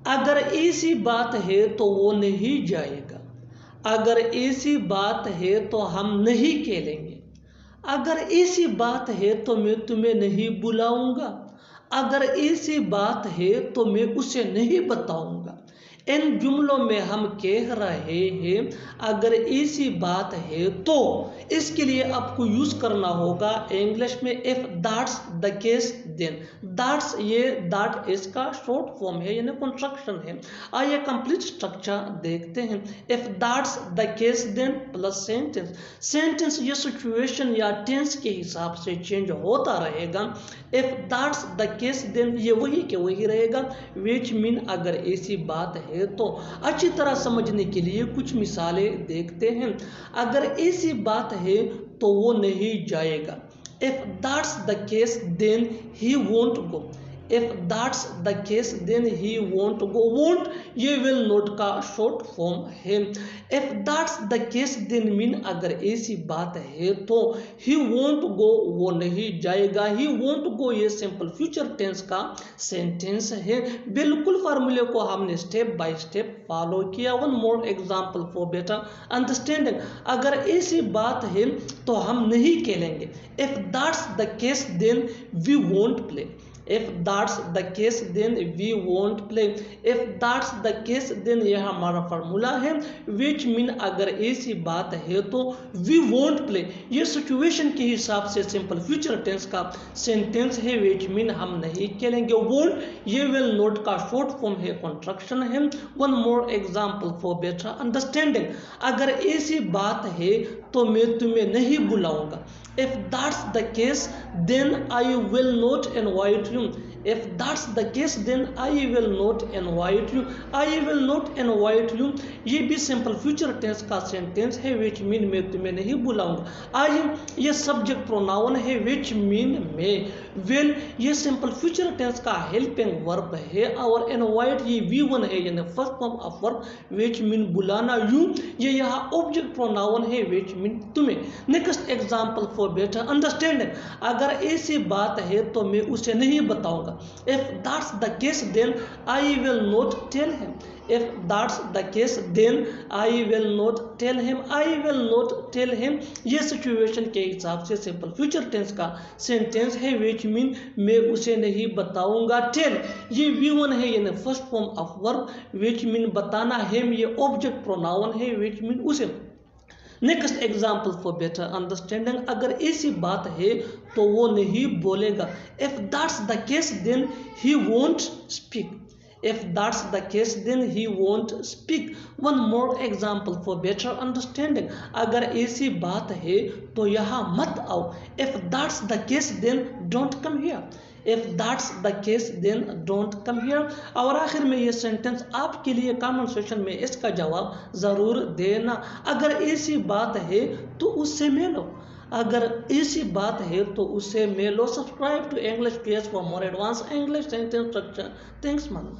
अगर ऐसी बात है तो वो नहीं जाएगा। अगर ऐसी बात है तो हम नहीं खेलेंगे। अगर ऐसी बात है तो मैं तुम्हें नहीं बुलाऊंगा। अगर ऐसी बात है तो मैं उसे नहीं बताऊंगा। इन जुमलों में हम कह रहे हैं अगर ऐसी बात है तो, इसके लिए आपको यूज करना होगा इंग्लिश में if that's the case then. That's, ये दैट इसका शॉर्ट फॉर्म है, यानी कंस्ट्रक्शन है। आइए कंप्लीट स्ट्रक्चर देखते हैं। If that's the case then plus sentence. Sentence ये सिचुएशन या टेंस के हिसाब से चेंज होता रहेगा। If that's the case then ये वही के वही रहेगा, विच मीन अगर ऐसी बात है तो। अच्छी तरह समझने के लिए कुछ मिसालें देखते हैं। अगर ऐसी बात है तो वो नहीं जाएगा। If that's the case then he won't go. If that's the case then he won't go. Won't ये विल नॉट का शॉर्ट फॉर्म है। If that's the case then mean अगर ऐसी बात है तो ही वोंट गो वो नहीं जाएगा। ही वोंट गो ये सिंपल फ्यूचर टेंस का सेंटेंस है। बिल्कुल फार्मूले को हमने स्टेप बाय स्टेप फॉलो किया। One more example for better understanding. अगर ऐसी बात है तो हम नहीं खेलेंगे। If that's the case then we won't play. If that's the case then we won't play. If that's the case then यह हमारा फार्मूला है, which mean अगर ऐसी बात है तो we won't play ये सिचुएशन के हिसाब से सिंपल फ्यूचर टेंस का सेंटेंस है, which mean हम नहीं खेलेंगे। won't ये will not का शॉर्ट फॉर्म है, कंस्ट्रक्शन है। One more example for better understanding. अगर ऐसी बात है तो मैं तुम्हें नहीं बुलाऊंगा। If that's the case then I will not invite you. If that's the case then I will not invite you. I will not invite you ये भी सिंपल फ्यूचर टेंस का सेंटेंस है, which mean मैं तुम्हें नहीं बुलाऊंगा। I ये subject pronoun है, which mean मैं। will ये सिंपल फ्यूचर टेंस का हेल्पिंग वर्ब है, और invite ये V1 है, यानी first form of verb, which mean बुलाना। you ये यहाँ ऑब्जेक्ट प्रोनाउन है, which mean तुम्हें। Next example for better understanding. अगर ऐसी बात है तो मैं उसे नहीं बताऊंगा। If that's the case then I will not tell him. If that's the case then I will not tell him. I will not tell him ये सिचुएशन के हिसाब से सिंपल फ्यूचर टेंस का सेंटेंस है, which mean मैं उसे नहीं बताऊंगा। tell ये V1 है, यानी first form of verb, which mean बताना। him ये ऑब्जेक्ट प्रोनाउन है, which mean उसे। Next example for better understanding. अगर ऐसी बात है तो वो नहीं बोलेगा। If that's the case then he won't speak. If that's the case then he won't speak. One more example for better understanding. अगर ऐसी बात है तो यहाँ मत आओ। If that's the case then don't come here. If that's the case then don't come here. और आखिर में ये सेंटेंस आपके लिए कमेंट सेक्शन में इसका जवाब ज़रूर देना। अगर ऐसी बात है तो उससे मिलो। अगर ऐसी बात है तो उससे मिलो। Subscribe to English class for more advance English sentence structure. Thanks मन।